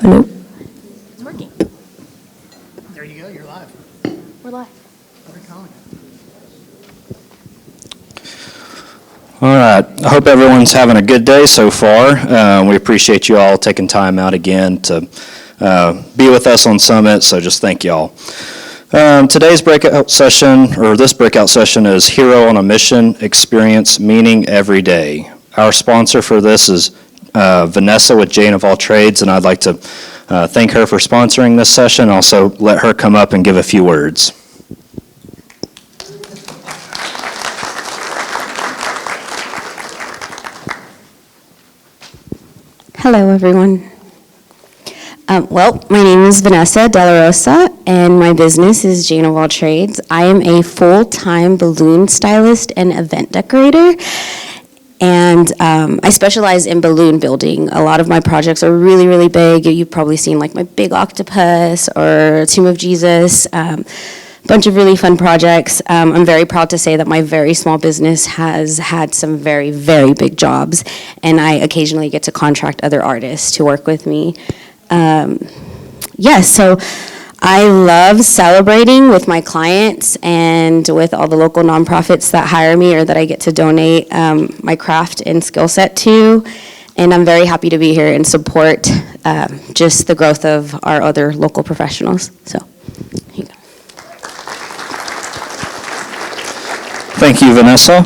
Hello. It's working. There you go, you're live. We're live. We're calling it. All right. I hope everyone's having a good day so far. We appreciate you all taking time out again to be with us on Summit, so just thank you all. Today's breakout session, or this breakout session, is Hero on a Mission, Experience Meaning Every Day. Our sponsor for this is Vanessa with Jane of All Trades, and I'd like to thank her for sponsoring this session. Also, let her come up and give a few words. Hello, everyone. Well, my name is Vanessa De La Rosa, and my business is Jane of All Trades. I am a full-time balloon stylist and event decorator, and I specialize in balloon building. A lot of my projects are really, really big. You've probably seen like my big octopus or Tomb of Jesus, bunch of really fun projects. I'm very proud to say that my very small business has had some very, very big jobs, and I occasionally get to contract other artists to work with me. So I love celebrating with my clients and with all the local nonprofits that hire me or that I get to donate my craft and skill set to. And I'm very happy to be here and support just the growth of our other local professionals. So, here you go. Thank you, Vanessa.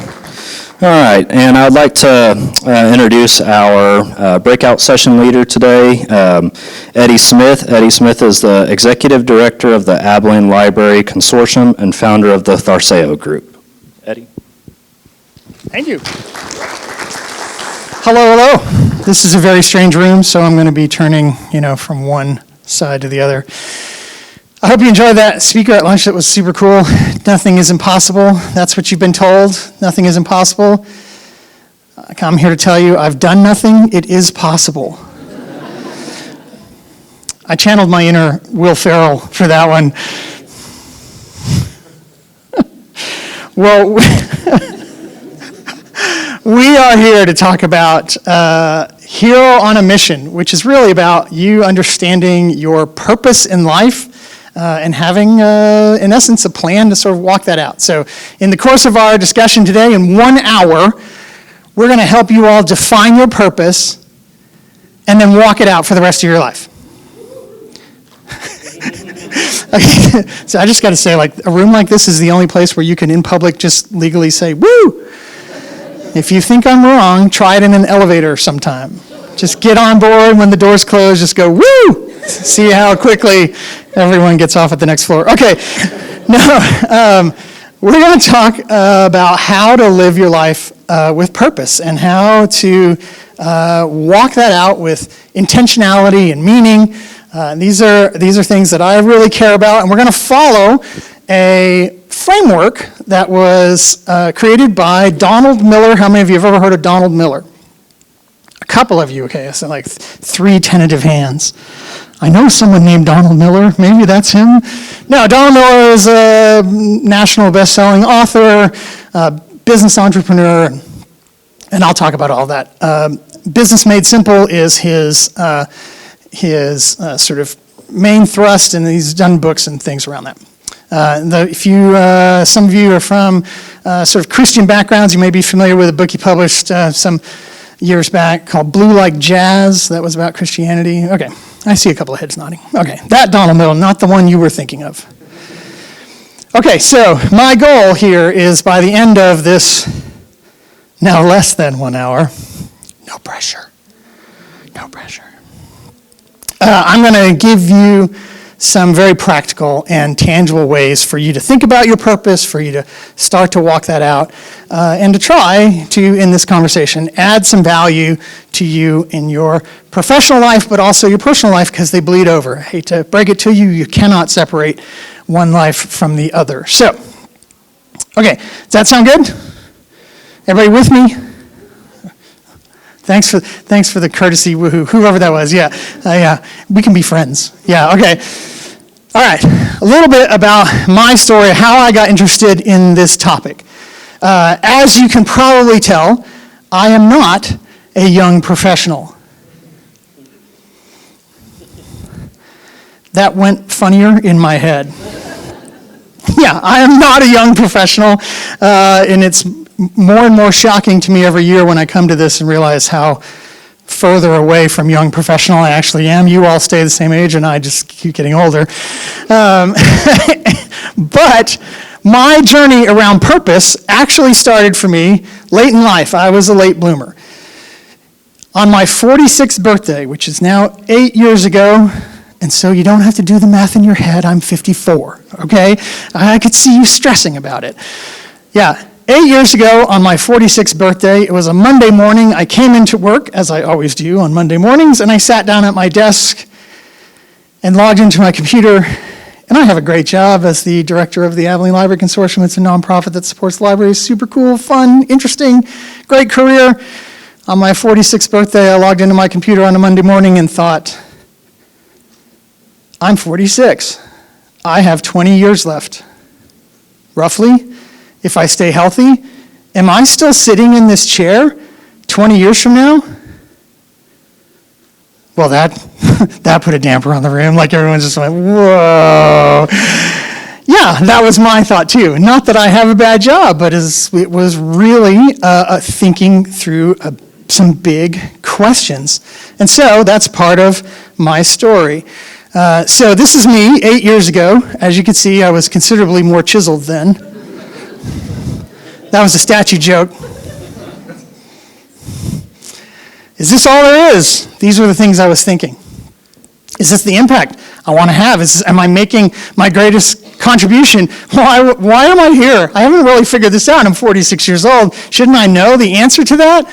All right, and I'd like to introduce our breakout session leader today, Eddy Smith. Eddy Smith is the Executive Director of the Abilene Library Consortium and founder of the Tharseo Group. Eddy? Thank you. Hello. This is a very strange room, so I'm going to be turning, from one side to the other. I hope you enjoyed that speaker at lunch. That was super cool. Nothing is impossible. That's what you've been told. Nothing is impossible. I'm here to tell you, I've done nothing. It is possible. I channeled my inner Will Ferrell for that one. Well, we are here to talk about Hero on a Mission, which is really about you understanding your purpose in life. And having, in essence, a plan to sort of walk that out. So in the course of our discussion today, in 1 hour, we're going to help you all define your purpose and then walk it out for the rest of your life. Okay. So I just got to say, a room like this is the only place where you can, in public, just legally say, woo! If you think I'm wrong, try it in an elevator sometime. Just get on board when the doors close, just go, woo! See how quickly everyone gets off at the next floor. Okay, now we're going to talk about how to live your life with purpose and how to walk that out with intentionality and meaning. These are things that I really care about, and we're going to follow a framework that was created by Donald Miller. How many of you have ever heard of Donald Miller? A couple of you, okay, so like 3 tentative hands. I know someone named Donald Miller. Maybe that's him. No, Donald Miller is a national best-selling author, business entrepreneur, and I'll talk about all that. Business Made Simple is his sort of main thrust, and he's done books and things around that. Some of you are from sort of Christian backgrounds, you may be familiar with a book he published some years back called Blue Like Jazz. That was about Christianity. Okay, I see a couple of heads nodding. Okay, that Donald Miller, not the one you were thinking of. Okay, so my goal here is by the end of this, now less than 1 hour, no pressure, I'm going to give you some very practical and tangible ways for you to think about your purpose, for you to start to walk that out, and to try to, in this conversation, add some value to you in your professional life, but also your personal life, because they bleed over. I hate to break it to you, you cannot separate one life from the other. So, okay, does that sound good? Everybody with me? Thanks for the courtesy, woohoo, whoever that was, yeah, we can be friends, yeah, okay. All right, a little bit about my story, how I got interested in this topic. As you can probably tell, I am not a young professional. that went funnier in my head. Yeah, I am not a young professional, and it's more and more shocking to me every year when I come to this and realize how further away from young professional I actually am. You all stay the same age, and I just keep getting older. But my journey around purpose actually started for me late in life. I was a late bloomer. On my 46th birthday, which is now 8 years ago, and so you don't have to do the math in your head, I'm 54, okay? I could see you stressing about it. Yeah, 8 years ago on my 46th birthday, it was a Monday morning. I came into work, as I always do on Monday mornings, and I sat down at my desk and logged into my computer. And I have a great job as the director of the Abilene Library Consortium. It's a nonprofit that supports libraries. Super cool, fun, interesting, great career. On my 46th birthday, I logged into my computer on a Monday morning and thought, I'm 46. I have 20 years left, roughly, if I stay healthy. Am I still sitting in this chair 20 years from now? Well, that put a damper on the room. Like everyone just went, whoa. Yeah, that was my thought too. Not that I have a bad job, but it was really thinking through some big questions. And so that's part of my story. So this is me 8 years ago. As you can see, I was considerably more chiseled then. That was a statue joke. Is this all there is? These were the things I was thinking. Is this the impact I want to have? Am I making my greatest contribution? Why am I here? I haven't really figured this out. I'm 46 years old. Shouldn't I know the answer to that?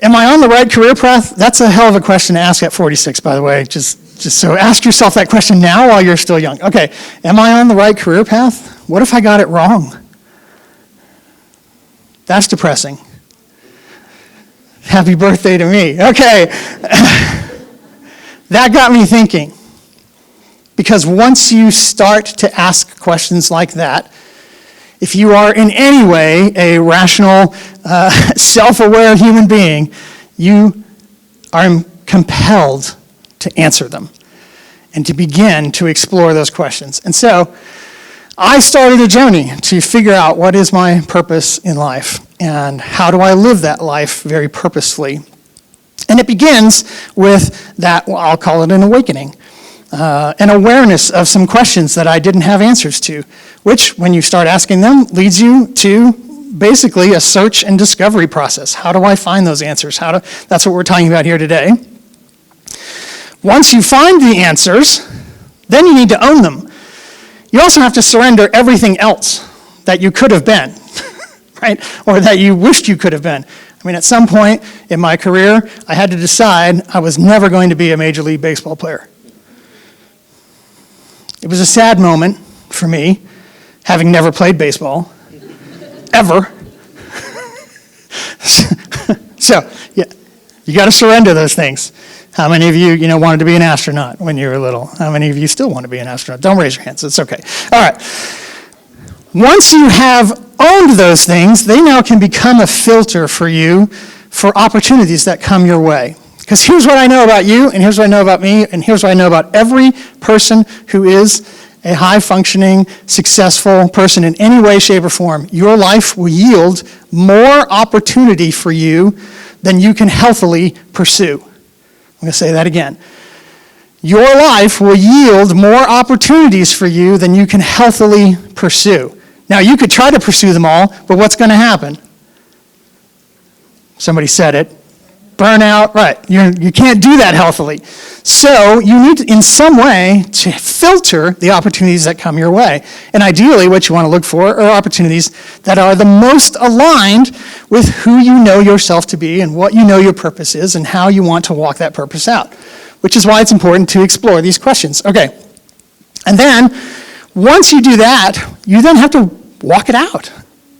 Am I on the right career path? That's a hell of a question to ask at 46, by the way. Just so ask yourself that question now while you're still young. Okay, am I on the right career path? What if I got it wrong? That's depressing. Happy birthday to me. Okay. That got me thinking. Because once you start to ask questions like that, if you are in any way a rational, self-aware human being, you are compelled to answer them and to begin to explore those questions. And so I started a journey to figure out what is my purpose in life and how do I live that life very purposefully. And it begins with that, well, I'll call it an awakening, an awareness of some questions that I didn't have answers to, which, when you start asking them, leads you to basically a search and discovery process. How do I find those answers? That's what we're talking about here today. Once you find the answers, then you need to own them. You also have to surrender everything else that you could have been, right? Or that you wished you could have been. I mean, at some point in my career, I had to decide I was never going to be a Major League Baseball player. It was a sad moment for me, having never played baseball, ever. So, yeah, you got to surrender those things. How many of you, wanted to be an astronaut when you were little? How many of you still want to be an astronaut? Don't raise your hands. It's okay. All right. Once you have owned those things, they now can become a filter for you for opportunities that come your way. Because here's what I know about you, and here's what I know about me, and here's what I know about every person who is a high-functioning, successful person in any way, shape, or form. Your life will yield more opportunity for you than you can healthily pursue. I'm going to say that again. Your life will yield more opportunities for you than you can healthily pursue. Now, you could try to pursue them all, but what's going to happen? Somebody said it. Burnout, right. You can't do that healthily. So you need to, in some way, to filter the opportunities that come your way. And ideally, what you want to look for are opportunities that are the most aligned with who you know yourself to be and what you know your purpose is and how you want to walk that purpose out, which is why it's important to explore these questions. Okay. And then, once you do that, you then have to walk it out.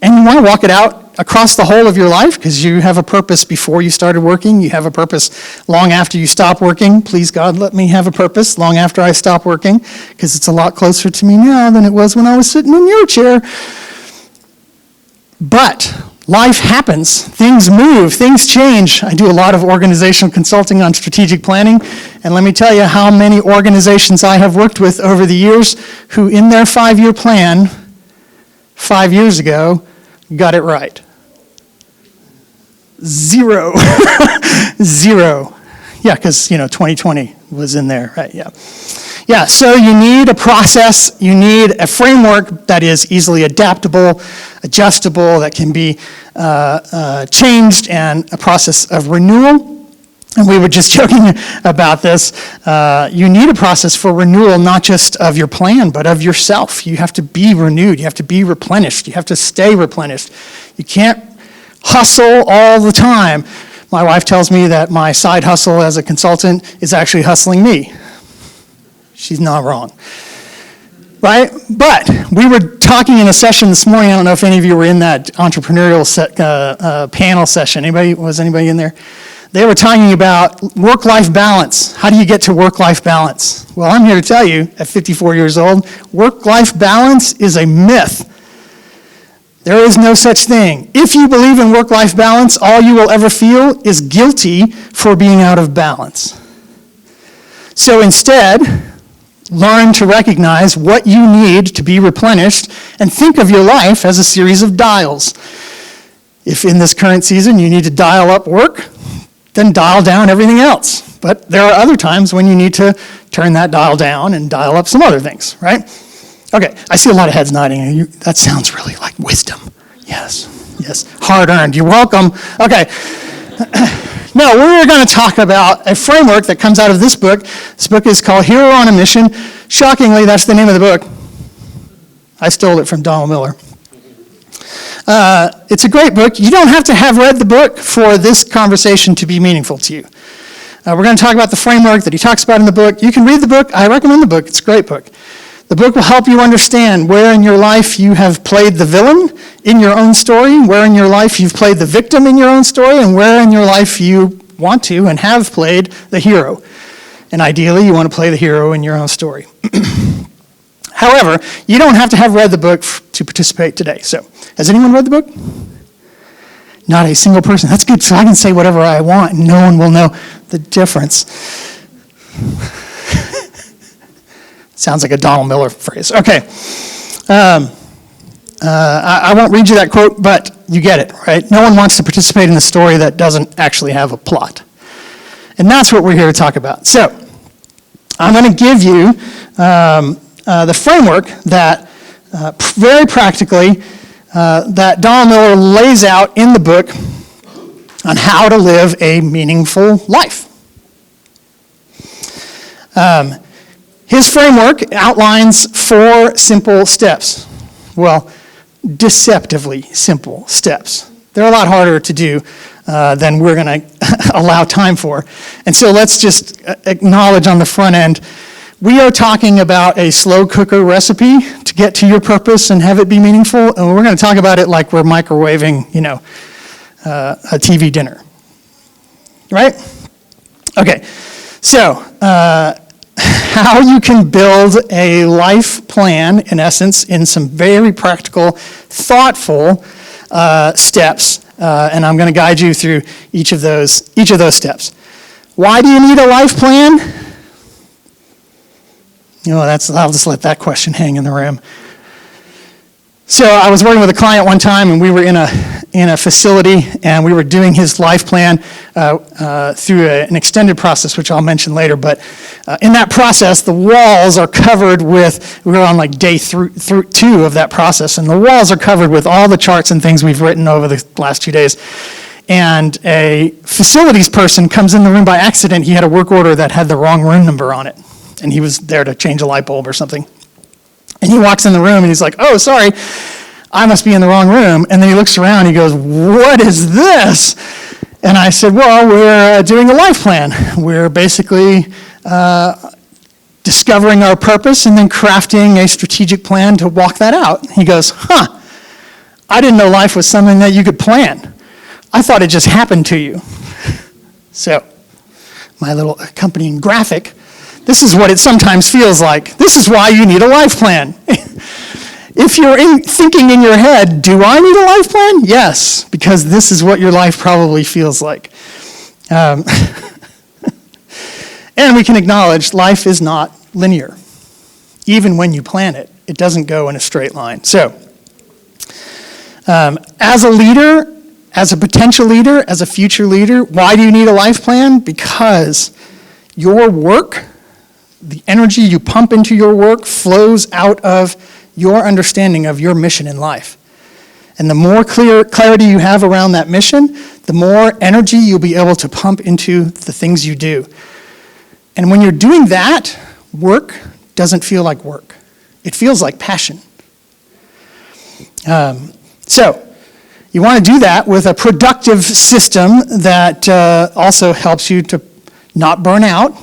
And you want to walk it out across the whole of your life because you have a purpose before you started working. You have a purpose long after you stop working. Please, God, let me have a purpose long after I stop working because it's a lot closer to me now than it was when I was sitting in your chair. But Life happens, things move, things change. I do a lot of organizational consulting on strategic planning, and let me tell you how many organizations I have worked with over the years who in their 5-year plan 5 years ago got it right. 0. 0. Yeah, because 2020 was in there, right? Yeah. Yeah, so you need a process, you need a framework that is easily adaptable, adjustable, that can be changed, and a process of renewal. And we were just joking about this. You need a process for renewal, not just of your plan, but of yourself. You have to be renewed, you have to be replenished, you have to stay replenished. You can't hustle all the time. My wife tells me that my side hustle as a consultant is actually hustling me. She's not wrong, right? But we were talking in a session this morning. I don't know if any of you were in that entrepreneurial panel session. Was anybody in there? They were talking about work-life balance. How do you get to work-life balance? Well, I'm here to tell you, at 54 years old, work-life balance is a myth. There is no such thing. If you believe in work-life balance, all you will ever feel is guilty for being out of balance. So instead, learn to recognize what you need to be replenished and think of your life as a series of dials. If in this current season you need to dial up work, then dial down everything else. But there are other times when you need to turn that dial down and dial up some other things, right? Okay, I see a lot of heads nodding. That sounds really like wisdom. Yes, hard-earned. You're welcome. Okay. No, we're going to talk about a framework that comes out of this book. This book is called Hero on a Mission. Shockingly, that's the name of the book. I stole it from Donald Miller. It's a great book. You don't have to have read the book for this conversation to be meaningful to you. We're going to talk about the framework that he talks about in the book. You can read the book. I recommend the book. It's a great book. The book will help you understand where in your life you have played the villain in your own story, where in your life you've played the victim in your own story, and where in your life you want to and have played the hero. And ideally, you want to play the hero in your own story. However, you don't have to have read the book to participate today. So, has anyone read the book? Not a single person. That's good, so I can say whatever I want, and no one will know the difference. Sounds like a Donald Miller phrase. Okay. I won't read you that quote, but you get it, right? No one wants to participate in a story that doesn't actually have a plot. And that's what we're here to talk about. So, I'm going to give you the framework that, very practically, that Donald Miller lays out in the book on how to live a meaningful life. His framework outlines 4 simple steps. Well, deceptively simple steps. They're a lot harder to do than we're going to allow time for. And so let's just acknowledge on the front end, we are talking about a slow cooker recipe to get to your purpose and have it be meaningful, and we're going to talk about it like we're microwaving, a TV dinner. Right? Okay, so how you can build a life plan, in essence, in some very practical, thoughtful steps, and I'm going to guide you through each of those steps. Why do you need a life plan? I'll just let that question hang in the room. So I was working with a client one time, and we were in a facility, and we were doing his life plan through an extended process, which I'll mention later. But in that process, the walls are covered with, we were on like day through 2 of that process, and the walls are covered with all the charts and things we've written over the last 2 days. And a facilities person comes in the room by accident. He had a work order that had the wrong room number on it, and he was there to change a light bulb or something. And he walks in the room, and he's like, oh, sorry, I must be in the wrong room. And then he looks around, and he goes, what is this? And I said, well, we're doing a life plan. We're basically discovering our purpose and then crafting a strategic plan to walk that out. He goes, I didn't know life was something that you could plan. I thought it just happened to you. So, my little accompanying graphic, this is what it sometimes feels like. This is why you need a life plan. If you're thinking in your head, do I need a life plan? Yes, because this is what your life probably feels like. And we can acknowledge life is not linear. Even when you plan it, it doesn't go in a straight line. So, as a leader, as a potential leader, as a future leader, why do you need a life plan? Because your work, the energy you pump into your work, flows out of your understanding of your mission in life. And the more clarity you have around that mission, the more energy you'll be able to pump into the things you do. And when you're doing that, work doesn't feel like work. It feels like passion. So you want to do that with a productive system that also helps you to not burn out.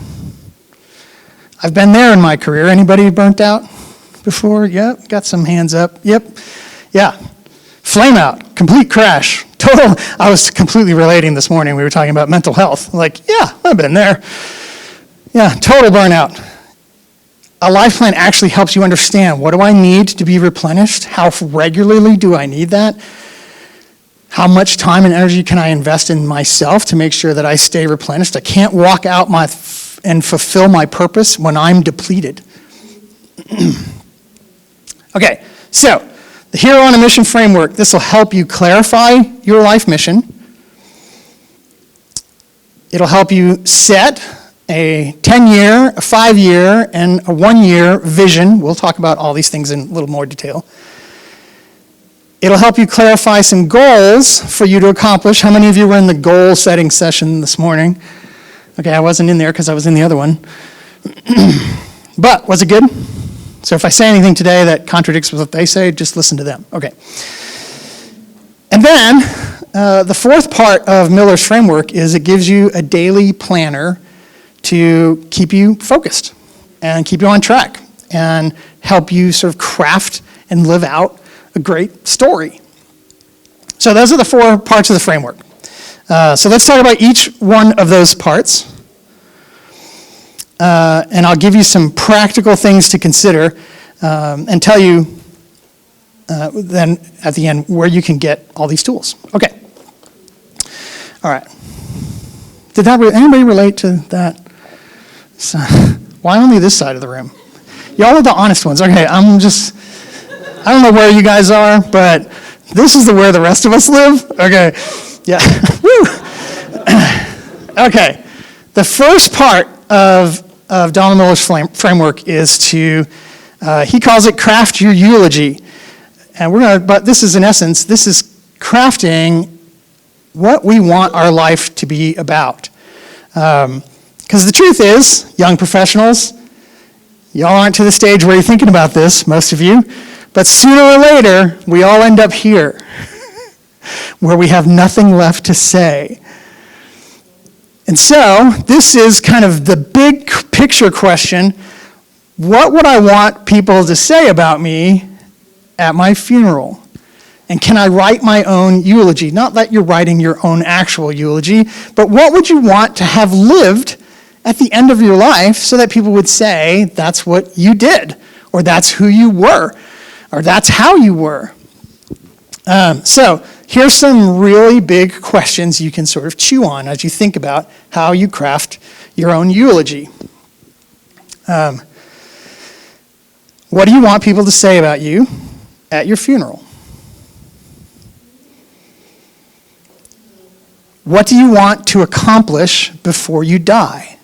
I've been there in my career. Anybody burnt out before? Yep, got some hands up. Yep, yeah. Flame out, complete crash, total. I was completely relating this morning. We were talking about mental health. Like, yeah, I've been there. Yeah, total burnout. A life plan actually helps you understand, what do I need to be replenished? How regularly do I need that? How much time and energy can I invest in myself to make sure that I stay replenished? I can't walk out and fulfill my purpose when I'm depleted. Okay, so the Hero on a Mission framework, this will help you clarify your life mission. It'll help you set a 10-year, a 5-year, and a 1-year vision. We'll talk about all these things in a little more detail. It'll help you clarify some goals for you to accomplish. How many of you were in the goal-setting session this morning? Okay, I wasn't in there because I was in the other one. But was it good? So if I say anything today that contradicts what they say, just listen to them. Okay. And then the fourth part of Miller's framework is it gives you a daily planner to keep you focused and keep you on track and help you sort of craft and live out a great story. So those are the 4 parts of the framework. So let's talk about each one of those parts. And I'll give you some practical things to consider and tell you then at the end where you can get all these tools. Okay. All right. Did anybody relate to that? So, why only this side of the room? Y'all are the honest ones. Okay, I don't know where you guys are, but this is where the rest of us live. Okay, yeah. Woo. Okay, the first part of Donald Miller's framework is to, he calls it craft your eulogy. And but this is in essence, this is crafting what we want our life to be about. Because the truth is, young professionals, y'all aren't to the stage where you're thinking about this, most of you, but sooner or later, we all end up here, where we have nothing left to say. And so, this is kind of the big picture question: what would I want people to say about me at my funeral? And can I write my own eulogy? Not that you're writing your own actual eulogy, but what would you want to have lived at the end of your life so that people would say, that's what you did, or that's who you were, or that's how you were? So here's some really big questions you can sort of chew on as you think about how you craft your own eulogy. What do you want people to say about you at your funeral? What do you want to accomplish before you die?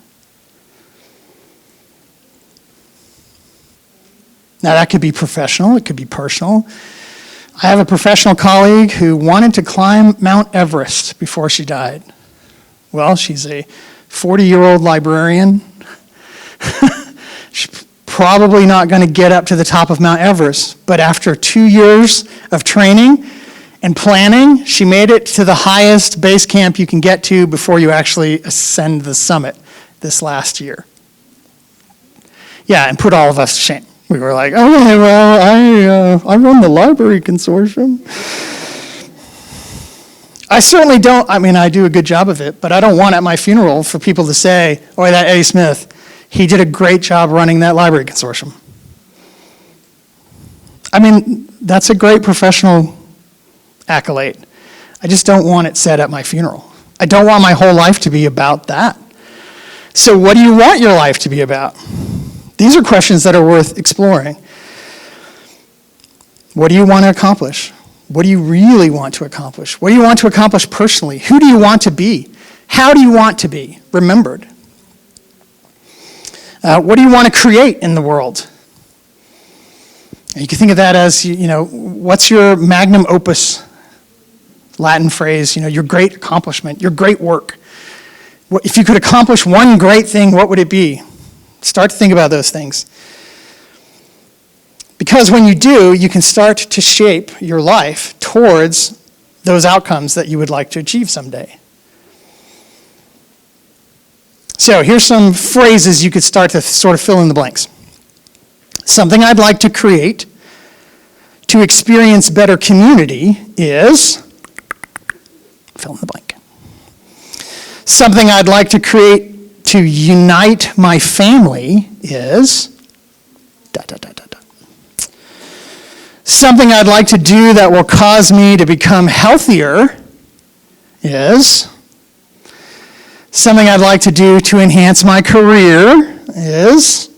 Now, that could be professional, it could be personal. I have a professional colleague who wanted to climb Mount Everest before she died. Well, she's a 40-year-old librarian. She's probably not going to get up to the top of Mount Everest, but after 2 years of training and planning, she made it to the highest base camp you can get to before you actually ascend the summit this last year. Yeah, and put all of us to shame. We were like, okay, well, I run the library consortium. I certainly don't, I do a good job of it, but I don't want at my funeral for people to say, oh, that Eddie Smith, he did a great job running that library consortium. I mean, that's a great professional accolade. I just don't want it said at my funeral. I don't want my whole life to be about that. So what do you want your life to be about? These are questions that are worth exploring. What do you want to accomplish? What do you really want to accomplish? What do you want to accomplish personally? Who do you want to be? How do you want to be remembered? What do you want to create in the world? You can think of that as, what's your magnum opus, Latin phrase, your great accomplishment, your great work. If you could accomplish one great thing, what would it be? Start to think about those things. Because when you do, you can start to shape your life towards those outcomes that you would like to achieve someday. So here's some phrases you could start to sort of fill in the blanks. Something I'd like to create to experience better community is, fill in the blank. Something I'd like to create to unite my family is, Something I'd like to do that will cause me to become healthier is, something I'd like to do to enhance my career is,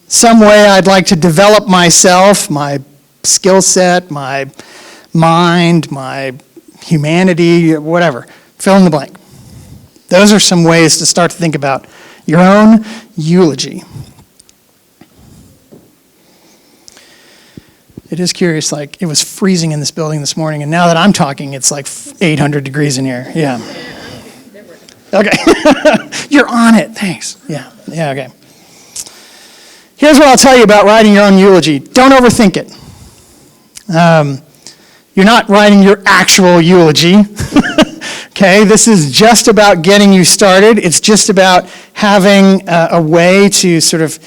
some way I'd like to develop myself, my skill set, my mind, my humanity, whatever. Fill in the blank. Those are some ways to start to think about your own eulogy. It is curious, like it was freezing in this building this morning, and now that I'm talking, it's like 800 degrees in here. Yeah. Okay. You're on it. Thanks. Yeah, okay. Here's what I'll tell you about writing your own eulogy. Don't overthink it. You're not writing your actual eulogy. Okay, this is just about getting you started. It's just about having a way to sort of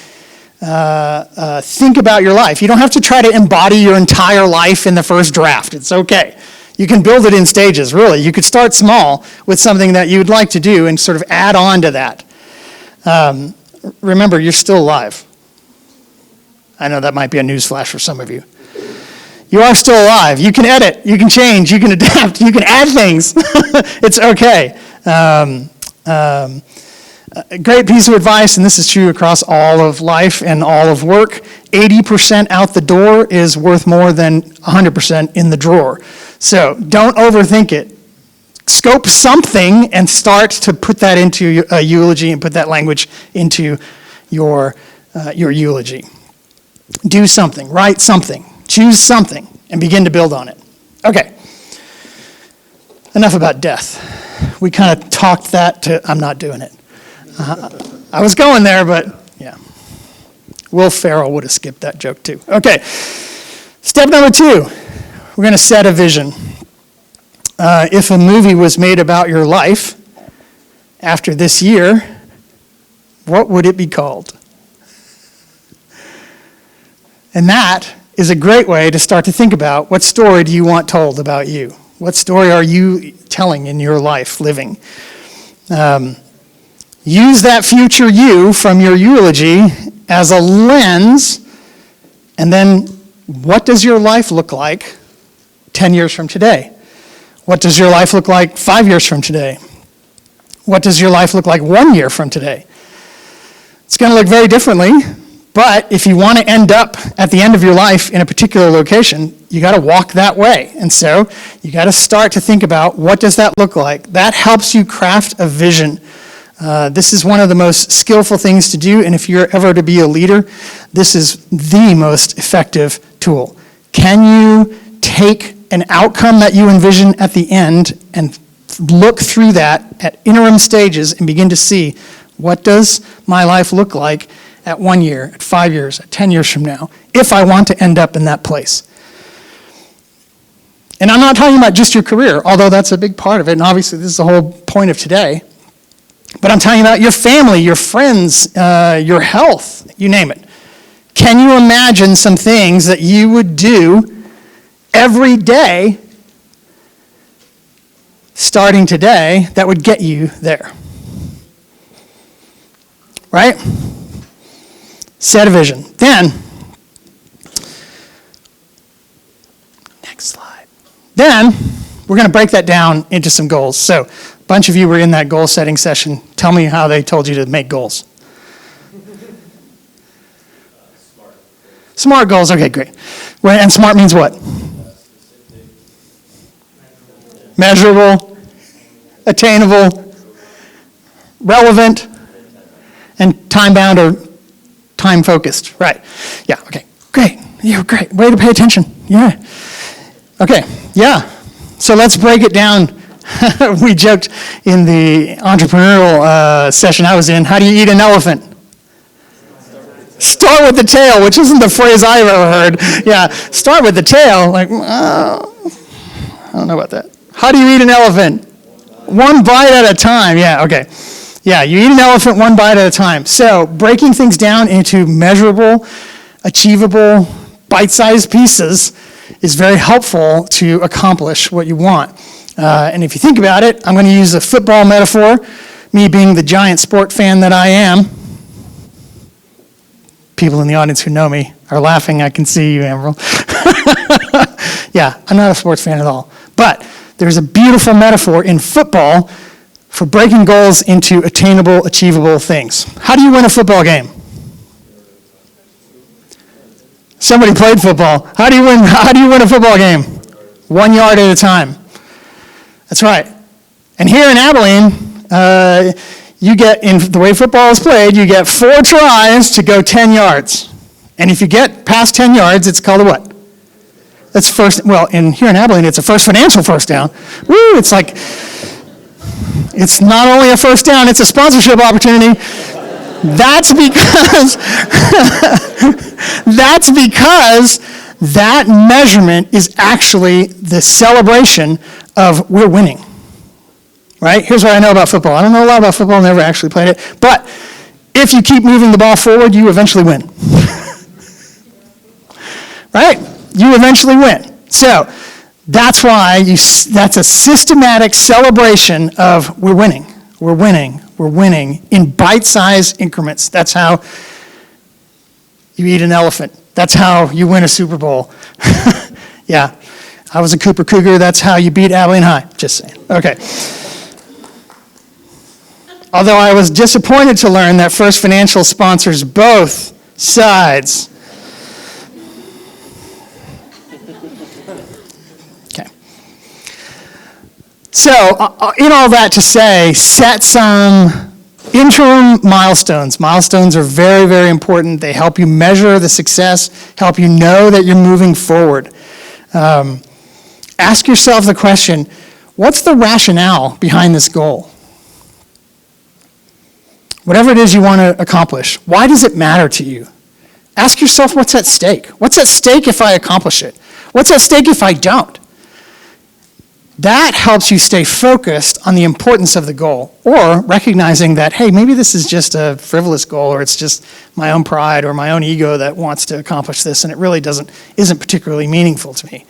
think about your life. You don't have to try to embody your entire life in the first draft. It's okay. You can build it in stages, really. You could start small with something that you'd like to do and sort of add on to that. Remember, you're still alive. I know that might be a newsflash for some of you. You are still alive. You can edit, you can change, you can adapt, you can add things. It's okay. A great piece of advice, and this is true across all of life and all of work, 80% out the door is worth more than 100% in the drawer. So don't overthink it. Scope something and start to put that into a eulogy and put that language into your eulogy. Do something, write something, choose something, and begin to build on it. Okay, enough about death. We kind of talked that to, I'm not doing it. I was going there, but yeah. Will Ferrell would have skipped that joke too. Okay, step number 2, we're going to set a vision. If a movie was made about your life after this year, what would it be called? And that is a great way to start to think about what story do you want told about you? What story are you telling in your life, living? Use that future you from your eulogy as a lens, and then what does your life look like 10 years from today? What does your life look like 5 years from today? What does your life look like 1 year from today? It's going to look very differently. But if you want to end up at the end of your life in a particular location, you got to walk that way. And so you got to start to think about what does that look like. That helps you craft a vision. This is one of the most skillful things to do, and if you're ever to be a leader, this is the most effective tool. Can you take an outcome that you envision at the end and look through that at interim stages and begin to see what does my life look like at 1 year, at 5 years, at 10 years from now, if I want to end up in that place. And I'm not talking about just your career, although that's a big part of it, and obviously this is the whole point of today. But I'm talking about your family, your friends, your health, you name it. Can you imagine some things that you would do every day, starting today, that would get you there? Right? Set a vision. Then, we're going to break that down into some goals. So a bunch of you were in that goal setting session. Tell me how they told you to make goals. Smart goals, okay, great. And smart means what? Measurable, attainable, relevant, and time-bound or time-focused. Right. Yeah, okay, great. Yeah, great. Way to pay attention. Yeah. Okay, yeah. So let's break it down. We joked in the entrepreneurial session I was in, how do you eat an elephant? Start with the tail, which isn't the phrase I've ever heard. Yeah, start with the tail. Like, I don't know about that. How do you eat an elephant? One bite at a time. Yeah, okay. Yeah, you eat an elephant one bite at a time. So breaking things down into measurable, achievable, bite-sized pieces is very helpful to accomplish what you want. And if you think about it, I'm going to use a football metaphor, me being the giant sport fan that I am. People in the audience who know me are laughing. I can see you, Emerald. Yeah, I'm not a sports fan at all. But there's a beautiful metaphor in football for breaking goals into attainable, achievable things. How do you win a football game? Somebody played football. How do you win a football game? 1 yard at a time. That's right. And here in Abilene, you get, in the way football is played, you get 4 tries to go 10 yards. And if you get past 10 yards, it's called a what? That's first, well, here in Abilene, it's a first financial first down. Woo, it's like, it's not only a first down, it's a sponsorship opportunity. That's because, that measurement is actually the celebration of we're winning. Right? Here's what I know about football. I don't know a lot about football, never actually played it. But if you keep moving the ball forward, you eventually win. Right? You eventually win. So that's why that's a systematic celebration of we're winning, we're winning, we're winning in bite-sized increments. That's how you eat an elephant. That's how you win a Super Bowl. Yeah. I was a Cooper Cougar. That's how you beat Abilene High. Just saying. Okay. Although I was disappointed to learn that First Financial sponsors both sides. Okay. So, in all that to say, set some interim milestones. Milestones are very, very important. They help you measure the success, help you know that you're moving forward. Ask yourself the question, what's the rationale behind this goal? Whatever it is you want to accomplish, why does it matter to you? Ask yourself what's at stake. What's at stake if I accomplish it? What's at stake if I don't? That helps you stay focused on the importance of the goal, or recognizing that, hey, maybe this is just a frivolous goal, or it's just my own pride or my own ego that wants to accomplish this, and it really isn't particularly meaningful to me.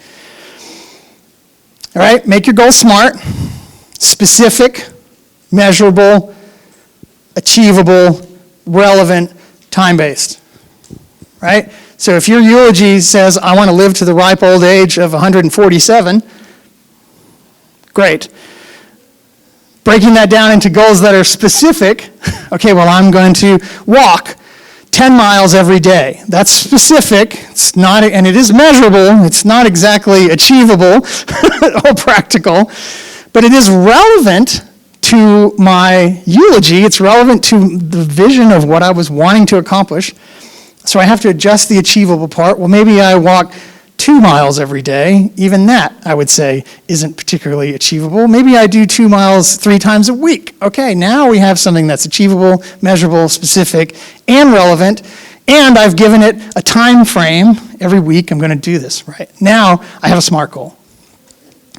All right, make your goals smart, specific, measurable, achievable, relevant, time-based, right? So if your eulogy says, I want to live to the ripe old age of 147, great. Breaking that down into goals that are specific, okay, well, I'm going to walk 10 miles every day. That's specific, it's not, and it is measurable, it's not exactly achievable or practical, but it is relevant to my eulogy, it's relevant to the vision of what I was wanting to accomplish. So I have to adjust the achievable part. Well, maybe I walk 2 miles every day. Even that, I would say, isn't particularly achievable. Maybe I do 2 miles 3 times a week. Okay, now we have something that's achievable, measurable, specific, and relevant, and I've given it a time frame. Every week I'm going to do this, right? Now I have a SMART goal.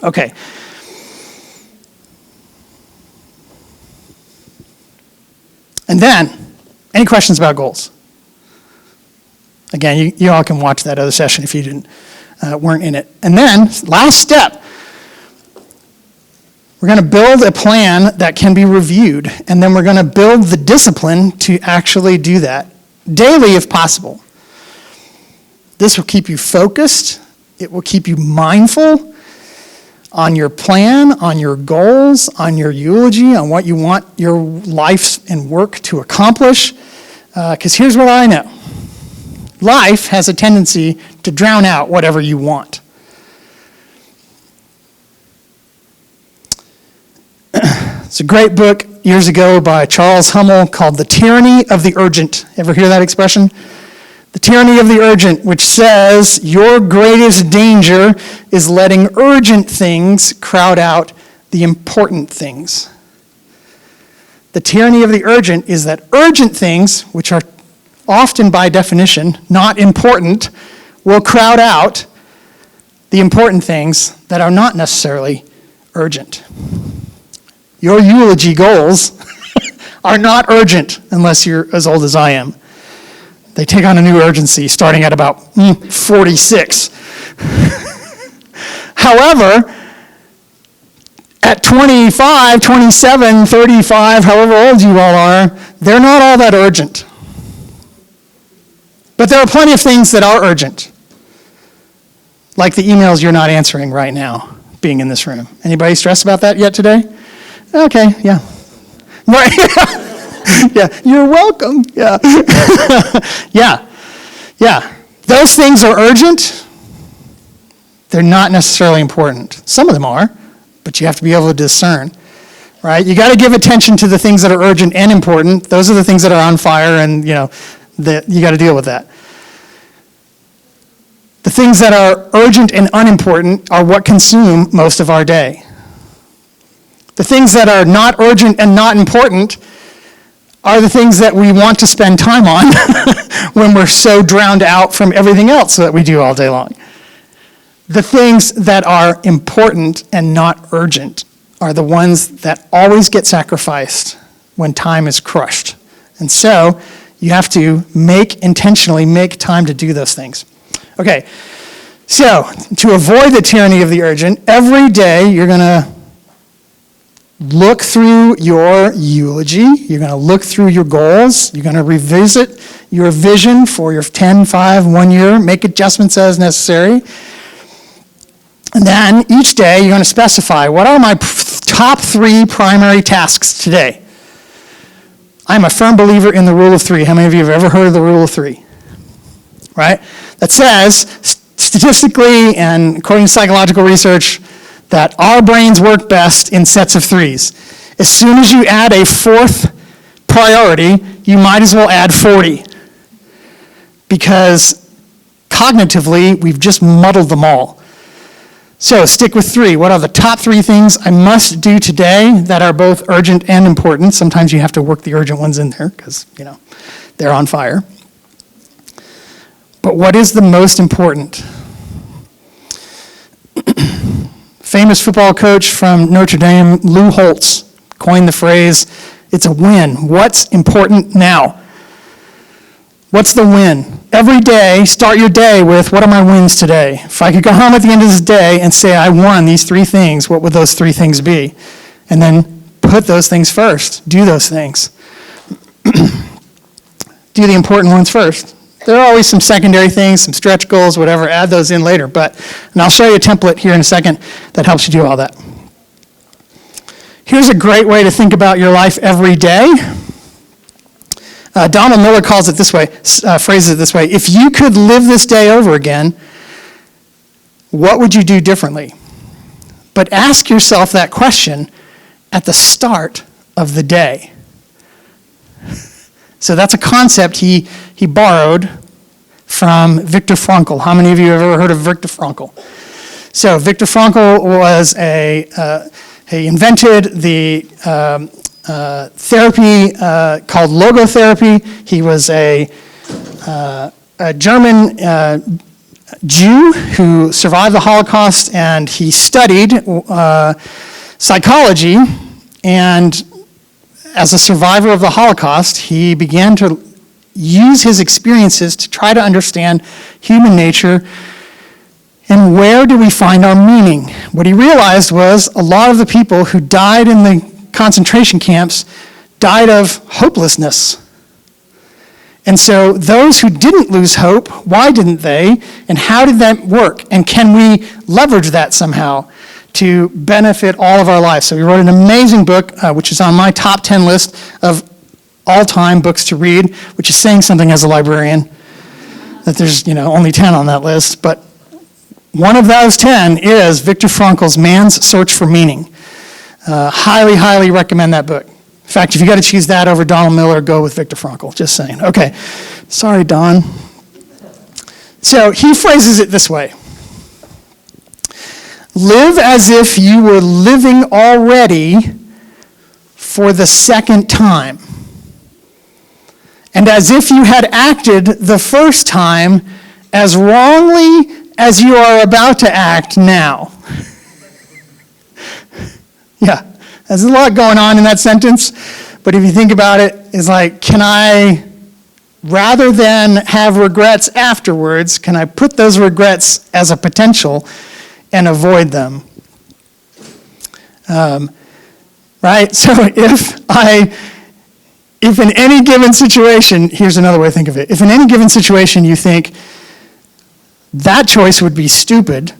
Okay. And then, any questions about goals? Again, you all can watch that other session if you weren't in it. And then, last step, we're going to build a plan that can be reviewed, and then we're going to build the discipline to actually do that, daily if possible. This will keep you focused. It will keep you mindful. on your plan, on your goals, on your eulogy, on what you want your life and work to accomplish. Because here's what I know. Life has a tendency to drown out whatever you want. It's a great book years ago by Charles Hummel called The Tyranny of the Urgent. Ever hear that expression? The tyranny of the urgent, which says your greatest danger is letting urgent things crowd out the important things. The tyranny of the urgent is that urgent things, which are often by definition not important, will crowd out the important things that are not necessarily urgent. Your eulogy goals are not urgent unless you're as old as I am. They take on a new urgency starting at about 46. However, at 25, 27, 35, however old you all are, they're not all that urgent. But there are plenty of things that are urgent, like the emails you're not answering right now, being in this room. Anybody stressed about that yet today? Okay, yeah. Right. Yeah, you're welcome. Yeah. Yeah. Those things are urgent. They're not necessarily important. Some of them are, but you have to be able to discern, right? You got to give attention to the things that are urgent and important. Those are the things that are on fire, and you got to deal with that. The things that are urgent and unimportant are what consume most of our day. The things that are not urgent and not important are the things that we want to spend time on when we're so drowned out from everything else that we do all day long. The things that are important and not urgent are the ones that always get sacrificed when time is crushed. And so you have to intentionally make time to do those things. Okay, so to avoid the tyranny of the urgent, every day you're going to look through your eulogy, you're going to look through your goals, you're going to revisit your vision for your 10, 5, 1 year, make adjustments as necessary. And then each day you're going to specify, what are my top 3 primary tasks today? I'm a firm believer in the rule of 3. How many of you have ever heard of the rule of 3? Right? That says, statistically and according to psychological research, that our brains work best in sets of 3s. As soon as you add a 4th priority, you might as well add 40. Because cognitively, we've just muddled them all. So stick with 3. What are the top 3 things I must do today that are both urgent and important? Sometimes you have to work the urgent ones in there because, they're on fire. But what is the most important? Famous football coach from Notre Dame, Lou Holtz, coined the phrase, it's a win. What's important now? What's the win? Every day, start your day with, what are my wins today? If I could go home at the end of this day and say I won these 3 things, what would those 3 things be? And then put those things first. Do those things. Do the important ones first. There are always some secondary things, some stretch goals, whatever, add those in later. And I'll show you a template here in a second that helps you do all that. Here's a great way to think about your life every day. Donald Miller calls it this way, phrases it this way, if you could live this day over again, what would you do differently? But ask yourself that question at the start of the day. So that's a concept he borrowed from Viktor Frankl. How many of you have ever heard of Viktor Frankl? So Viktor Frankl was he invented the therapy called logotherapy. He was a German Jew who survived the Holocaust, and he studied psychology, and as a survivor of the Holocaust, he began to use his experiences to try to understand human nature and where do we find our meaning. What he realized was a lot of the people who died in the concentration camps died of hopelessness. And so those who didn't lose hope, why didn't they? And how did that work? And can we leverage that somehow to benefit all of our lives. So he wrote an amazing book, which is on my top 10 list of all-time books to read, which is saying something as a librarian, that there's only 10 on that list. But one of those 10 is Viktor Frankl's Man's Search for Meaning. Highly, highly recommend that book. In fact, if you got to choose that over Donald Miller, go with Viktor Frankl, just saying. Okay, sorry, Don. So he phrases it this way. Live as if you were living already for the second time, and as if you had acted the first time as wrongly as you are about to act now. Yeah, there's a lot going on in that sentence, but if you think about it, it's like, can I, rather than have regrets afterwards, can I put those regrets as a potential and avoid them? Right? So if in any given situation, here's another way to think of it. If in any given situation you think, that choice would be stupid,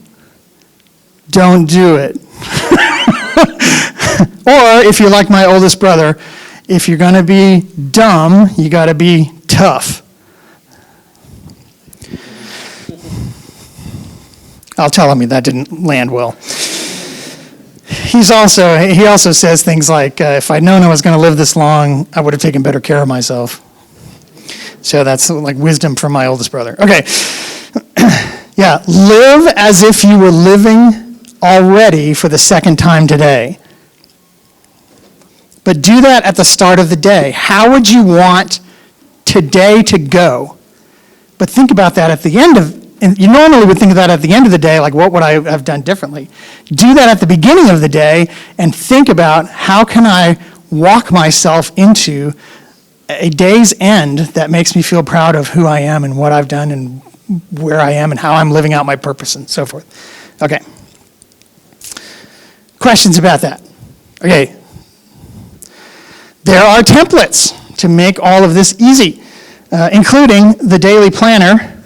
don't do it. Or if you're like my oldest brother, if you're going to be dumb, you got to be tough. I'll tell him that didn't land well. He also says things like, if I'd known I was going to live this long, I would have taken better care of myself. So that's like wisdom from my oldest brother. Okay. Yeah, live as if you were living already for the second time today. But do that at the start of the day. How would you want today to go? But think about that at the end of, and you normally would think of that at the end of the day, like what would I have done differently? Do that at the beginning of the day and think about how can I walk myself into a day's end that makes me feel proud of who I am and what I've done and where I am and how I'm living out my purpose and so forth. Okay. Questions about that? Okay. There are templates to make all of this easy, including the daily planner.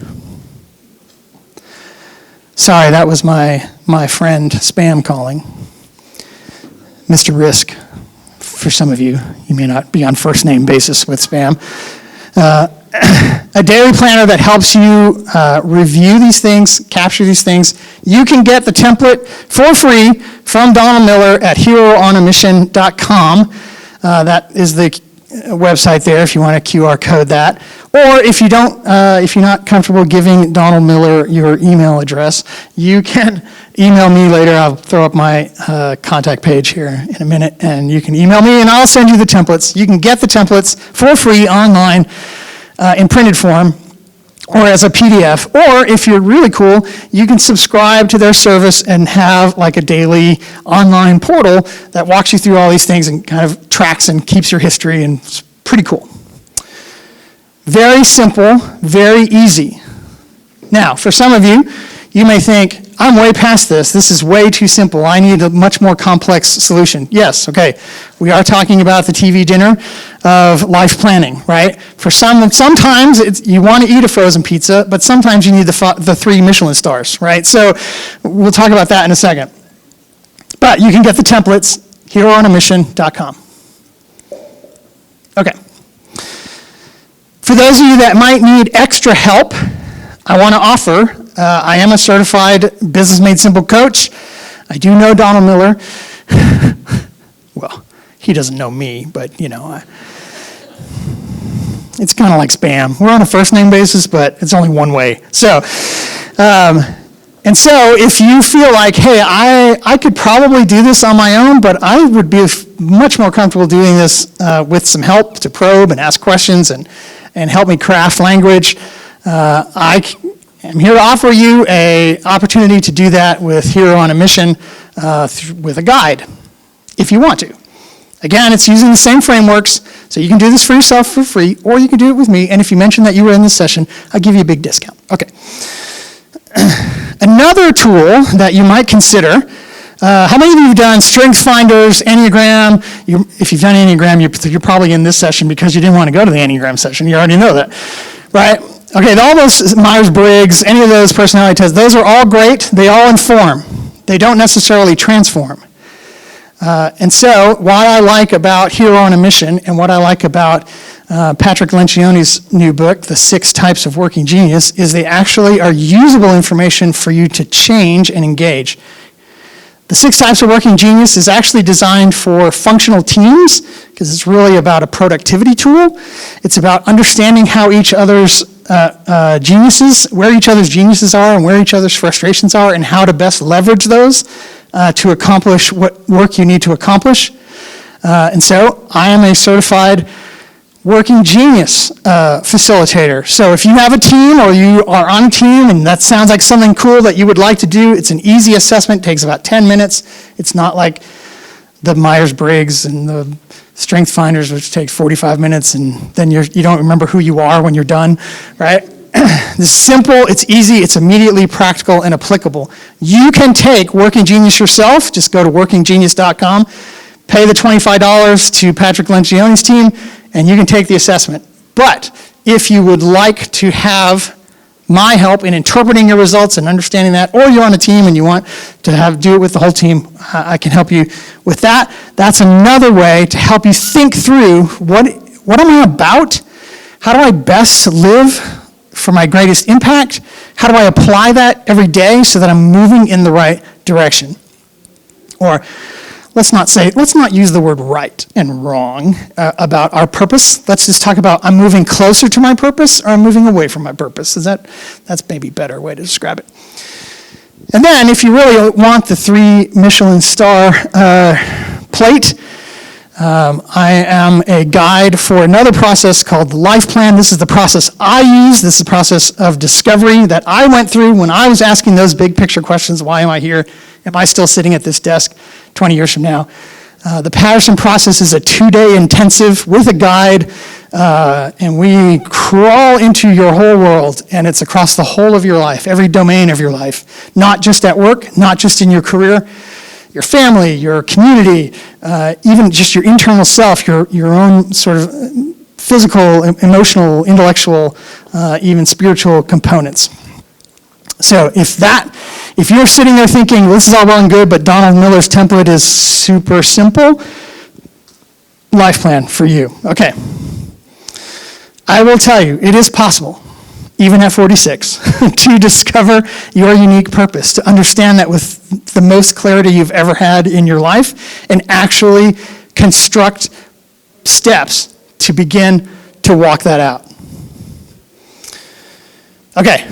Sorry, that was my friend Spam calling. Mr. Risk, for some of you. You may not be on first name basis with Spam. A daily planner that helps you review these things, capture these things. You can get the template for free from Donald Miller at heroonamission.com. That is the website there if you want to QR code that. Or if you're not comfortable giving Donald Miller your email address, you can email me later. I'll throw up my contact page here in a minute, and you can email me, and I'll send you the templates. You can get the templates for free online in printed form or as a PDF. Or if you're really cool, you can subscribe to their service and have like a daily online portal that walks you through all these things and kind of tracks and keeps your history, and it's pretty cool. Very simple, very easy. Now, for some of you, you may think, I'm way past this. This is way too simple. I need a much more complex solution. Yes, okay. We are talking about the TV dinner of life planning, right? For sometimes you want to eat a frozen pizza, but sometimes you need the 3 Michelin stars, right? So we'll talk about that in a second. But you can get the templates, heroonamission.com. Okay. For those of you that might need extra help, I want to offer, I am a certified Business Made Simple coach. I do know Donald Miller. Well, he doesn't know me, but it's kind of like Spam. We're on a first name basis, but it's only one way. So if you feel like, hey, I could probably do this on my own, but I would be much more comfortable doing this with some help to probe and ask questions and help me craft language, I am here to offer you an opportunity to do that with Hero on a Mission with a guide, if you want to. Again, it's using the same frameworks, so you can do this for yourself for free, or you can do it with me, and if you mention that you were in this session, I'll give you a big discount. Okay. Another tool that you might consider, how many of you have done Strengths Finders, Enneagram? If you've done Enneagram, you're probably in this session because you didn't want to go to the Enneagram session. You already know that, right? Okay, all those Myers-Briggs, any of those personality tests, those are all great. They all inform. They don't necessarily transform. And so what I like about Hero on a Mission and what I like about Patrick Lencioni's new book, The 6 Types of Working Genius, is they actually are usable information for you to change and engage. The 6 Types of Working Genius is actually designed for functional teams because it's really about a productivity tool. It's about understanding how each other's geniuses, where each other's geniuses are and where each other's frustrations are and how to best leverage those to accomplish what work you need to accomplish. And so I am a certified working genius facilitator. So if you have a team or you are on a team and that sounds like something cool that you would like to do, it's an easy assessment, takes about 10 minutes. It's not like the Myers-Briggs and the Strength Finders, which take 45 minutes, and then you don't remember who you are when you're done, right? It's simple, it's easy, it's immediately practical and applicable. You can take Working Genius yourself. Just go to workinggenius.com, pay the $25 to Patrick Lencioni's team, and you can take the assessment. But if you would like to have my help in interpreting your results and understanding that, or you're on a team and you want to do it with the whole team, I can help you with that. That's another way to help you think through what am I about? How do I best live for my greatest impact? How do I apply that every day so that I'm moving in the right direction? Or let's not use the word right and wrong about our purpose. Let's just talk about I'm moving closer to my purpose or I'm moving away from my purpose. That's maybe a better way to describe it. And then if you really want the 3 Michelin star plate, I am a guide for another process called the Life Plan. This is the process I use. This is the process of discovery that I went through when I was asking those big picture questions. Why am I here? Am I still sitting at this desk 20 years from now? The Patterson process is a 2-day intensive with a guide, and we crawl into your whole world, and it's across the whole of your life, every domain of your life, not just at work, not just in your career, your family, your community, even just your internal self, your own sort of physical, emotional, intellectual, even spiritual components. So if you're sitting there thinking, this is all well and good, but Donald Miller's template is super simple, Life Plan for you. Okay. I will tell you, it is possible, even at 46, to discover your unique purpose, to understand that with the most clarity you've ever had in your life, and actually construct steps to begin to walk that out. Okay.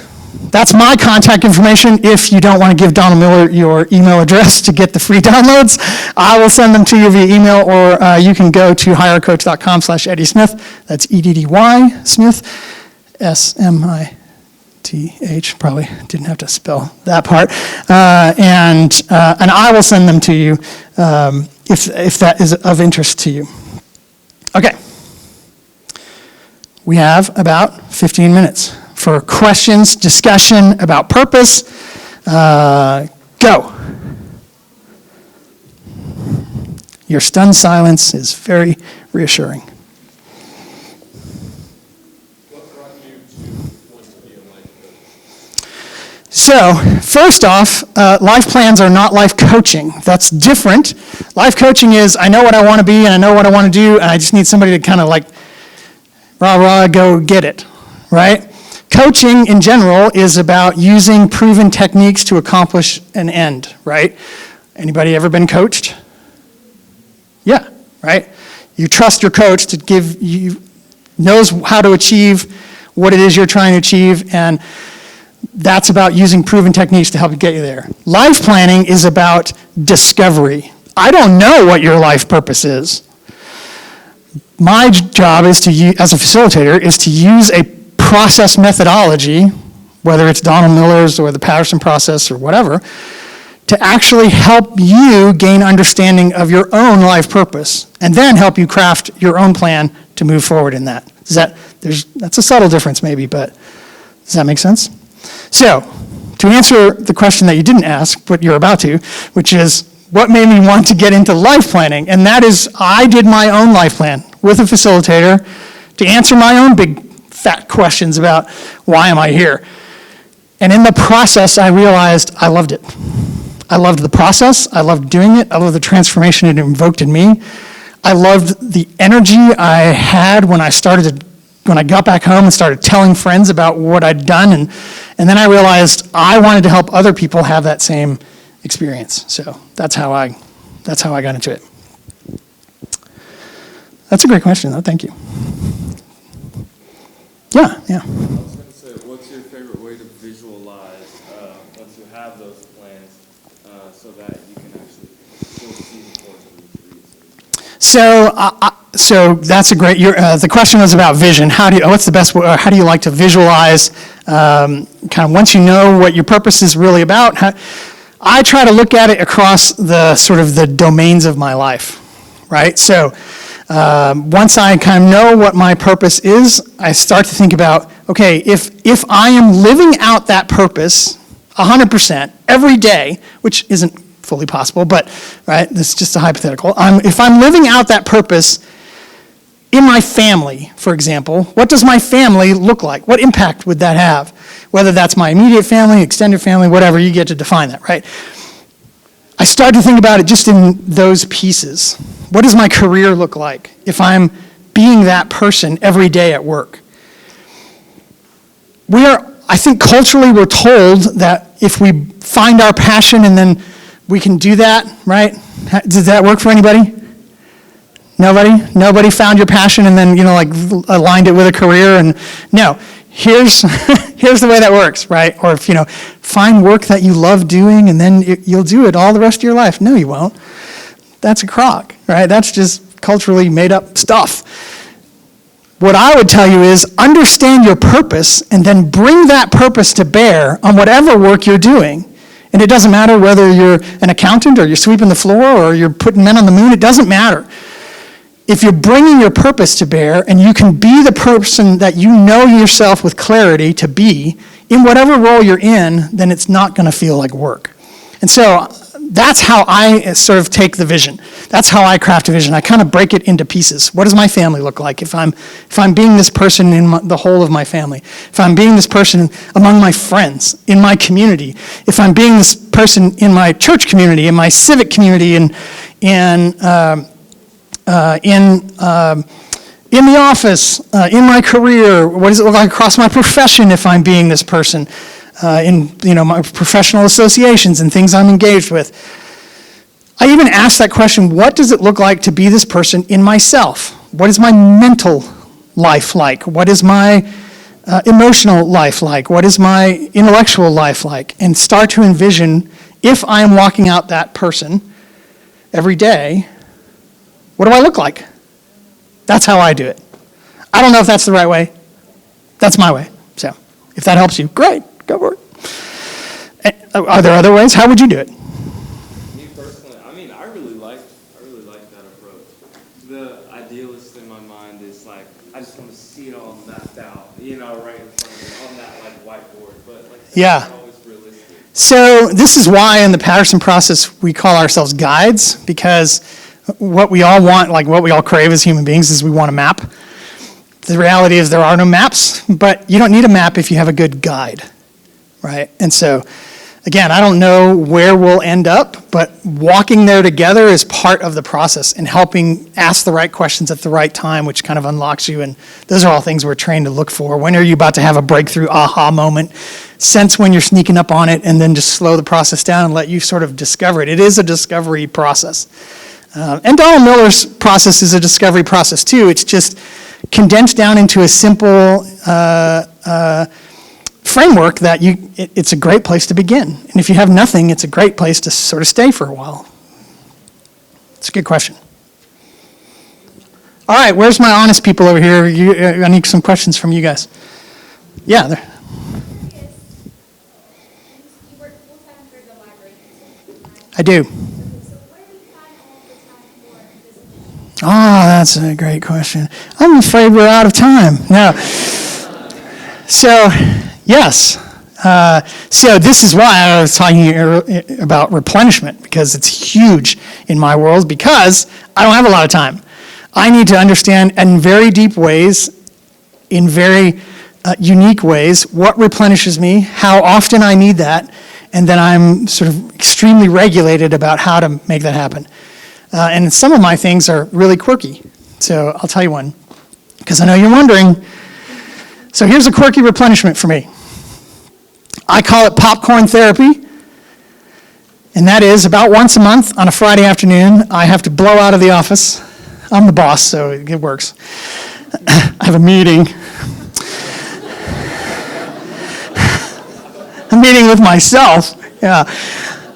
That's my contact information. If you don't want to give Donald Miller your email address to get the free downloads, I will send them to you via email, or you can go to hirecoach.com/Eddy Smith. That's EDDY Smith, SMITH. Probably didn't have to spell that part. And I will send them to you if that is of interest to you. Okay. We have about 15 minutes for questions, discussion about purpose. Go. Your stunned silence is very reassuring. What brought you to want to be a life coach? So, first off, life plans are not life coaching. That's different. Life coaching is, I know what I want to be and I know what I want to do, and I just need somebody to kind of like, rah, go get it, right? Coaching in general is about using proven techniques to accomplish an end, right? Anybody ever been coached? Yeah, right? You trust your coach to give you, knows how to achieve what it is you're trying to achieve, and that's about using proven techniques to help get you there. Life planning is about discovery. I don't know what your life purpose is. My job is as a facilitator, is to use a process methodology, whether it's Donald Miller's or the Patterson process or whatever, to actually help you gain understanding of your own life purpose, and then help you craft your own plan to move forward in that. That's a subtle difference maybe, but does that make sense? So, to answer the question that you didn't ask, but you're about to, which is, what made me want to get into life planning? And that is, I did my own life plan with a facilitator to answer my own big fat questions about why am I here. And in the process, I realized I loved it. I loved the process. I loved doing it. I loved the transformation it invoked in me. I loved the energy I had when I got back home and started telling friends about what I'd done, and then I realized I wanted to help other people have that same experience. So that's how I got into it. That's a great question, though. Thank you. Yeah. I was going to say, what's your favorite way to visualize once you have those plans so that you can actually go see the course of these? So that's a great. The question was about vision. What's the best? How do you like to visualize? Kind of once you know what your purpose is really about. I try to look at it across the sort of the domains of my life, right? So once I kind of know what my purpose is, I start to think about, okay, if I am living out that purpose 100% every day, which isn't fully possible, but right, this is just a hypothetical. If I'm living out that purpose in my family, for example, what does my family look like? What impact would that have? Whether that's my immediate family, extended family, whatever, you get to define that, right? I start to think about it just in those pieces. What does my career look like if I'm being that person every day at work? I think culturally we're told that if we find our passion and then we can do that, right? Does that work for anybody? Nobody found your passion and then, aligned it with a career and no. Here's the way that works, right? Or if, find work that you love doing and then you'll do it all the rest of your life. No, you won't. That's a crock, right? That's just culturally made up stuff. What I would tell you is understand your purpose and then bring that purpose to bear on whatever work you're doing. And it doesn't matter whether you're an accountant or you're sweeping the floor or you're putting men on the moon. It doesn't matter. If you're bringing your purpose to bear and you can be the person that you know yourself with clarity to be in whatever role you're in, then it's not going to feel like work. And so that's how I sort of take the vision. That's how I craft a vision. I kind of break it into pieces. What does my family look like if I'm being this person in the whole of my family? If I'm being this person among my friends, in my community? If I'm being this person in my church community, in my civic community, in the office, in my career? What does it look like across my profession if I'm being this person? In my professional associations and things I'm engaged with. I even ask that question, what does it look like to be this person in myself? What is my mental life like? What is my emotional life like? What is my intellectual life like? And start to envision, if I am walking out that person every day, what do I look like? That's how I do it. I don't know if that's the right way. That's my way. So if that helps you, great. Go for it. Are there other ways? How would you do it? Me personally, I really like that approach. The idealist in my mind is like, I just want to see it all mapped out, right in front of me on that whiteboard. But that's not always realistic. So this is why in the Patterson process we call ourselves guides, because what we all want, what we all crave as human beings, is we want a map. The reality is there are no maps, but you don't need a map if you have a good guide. Right? And so, again, I don't know where we'll end up, but walking there together is part of the process and helping ask the right questions at the right time, which kind of unlocks you. And those are all things we're trained to look for. When are you about to have a breakthrough aha moment? Sense when you're sneaking up on it and then just slow the process down and let you sort of discover it. It is a discovery process. And Donald Miller's process is a discovery process too. It's just condensed down into a simple framework that it's a great place to begin. And if you have nothing, it's a great place to sort of stay for a while. It's a good question. All right, where's my honest people over here? I need some questions from you guys. Yeah. There. I do. Oh, that's a great question. I'm afraid we're out of time. No. So, yes. So this is why I was talking about replenishment, because it's huge in my world, because I don't have a lot of time. I need to understand in very deep ways, in very unique ways, what replenishes me, how often I need that, and then I'm sort of extremely regulated about how to make that happen. And some of my things are really quirky. So I'll tell you one, because I know you're wondering. So here's a quirky replenishment for me. I call it popcorn therapy. And that is about once a month on a Friday afternoon, I have to blow out of the office. I'm the boss, so it works. I have a meeting. A meeting with myself. Yeah.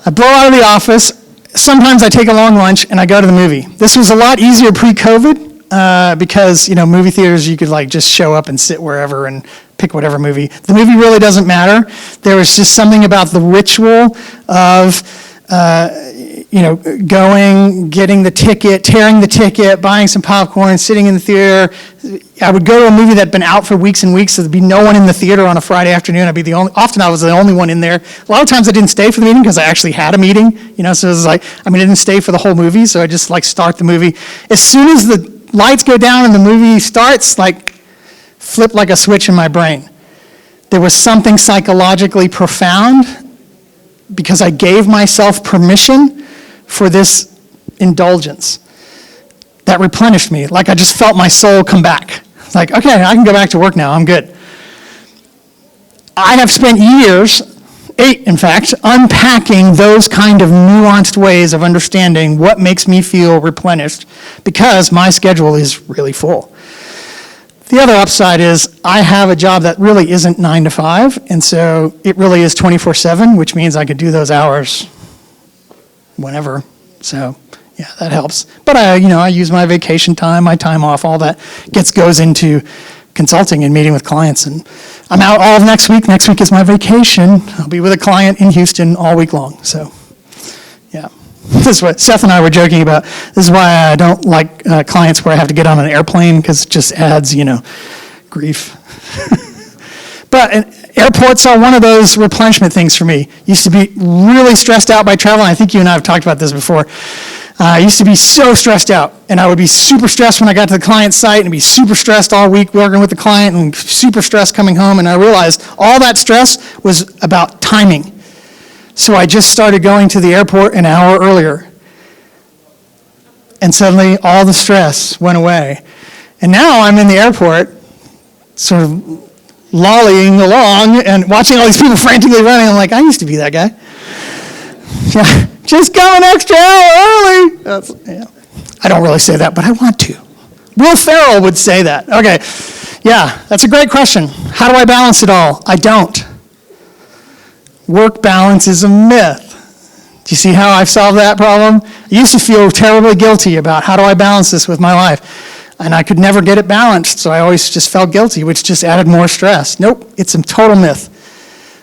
I blow out of the office. Sometimes I take a long lunch and I go to the movie. This was a lot easier pre-COVID because, movie theaters, you could just show up and sit wherever and pick whatever movie. The movie really doesn't matter. There was just something about the ritual of, going, getting the ticket, tearing the ticket, buying some popcorn, sitting in the theater. I would go to a movie that had been out for weeks and weeks, so there'd be no one in the theater on a Friday afternoon. Often I was the only one in there. A lot of times I didn't stay for the meeting because I actually had a meeting, so it was I didn't stay for the whole movie, so I just start the movie. As soon as the lights go down and the movie starts, flip like a switch in my brain. There was something psychologically profound because I gave myself permission for this indulgence that replenished me. I just felt my soul come back. Okay, I can go back to work now, I'm good. I have spent years, 8 in fact, unpacking those kind of nuanced ways of understanding what makes me feel replenished because my schedule is really full. The other upside is I have a job that really isn't 9 to 5, and so it really is 24/7, which means I could do those hours whenever. So, yeah, that helps. But I use my vacation time, my time off, all that goes into consulting and meeting with clients. And I'm out all of next week. Next week is my vacation. I'll be with a client in Houston all week long. So, yeah. This is what Seth and I were joking about. This is why I don't like clients where I have to get on an airplane because it just adds, grief. But airports are one of those replenishment things for me. Used to be really stressed out by traveling. I think you and I have talked about this before. I used to be so stressed out, and I would be super stressed when I got to the client site and be super stressed all week working with the client and super stressed coming home, and I realized all that stress was about timing. So I just started going to the airport an hour earlier. And suddenly all the stress went away. And now I'm in the airport, sort of lollying along and watching all these people frantically running. I'm I used to be that guy. Yeah, just go an extra hour early. I don't really say that, but I want to. Will Ferrell would say that. Okay, yeah, that's a great question. How do I balance it all? I don't. Work balance is a myth. Do you see how I've solved that problem? I used to feel terribly guilty about how do I balance this with my life. And I could never get it balanced, so I always just felt guilty, which just added more stress. Nope, it's a total myth.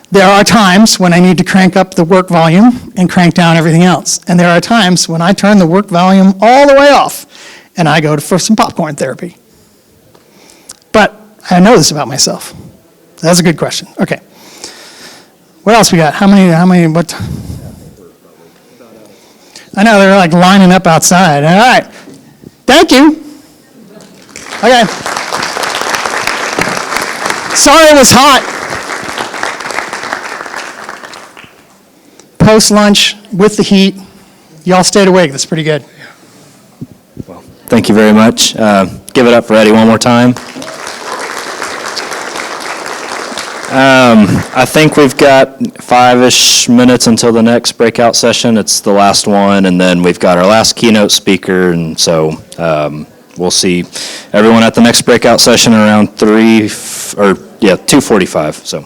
There are times when I need to crank up the work volume and crank down everything else. And there are times when I turn the work volume all the way off and I go for some popcorn therapy. But I know this about myself. That's a good question. Okay. What else we got? How many, what? I know, they're lining up outside. All right. Thank you. Okay. Sorry it was hot. Post-lunch with the heat. Y'all stayed awake. That's pretty good. Well, thank you very much. Give it up for Eddy one more time. I think we've got 5-ish minutes until the next breakout session. It's the last one, and then we've got our last keynote speaker, and so we'll see everyone at the next breakout session around 2:45. So.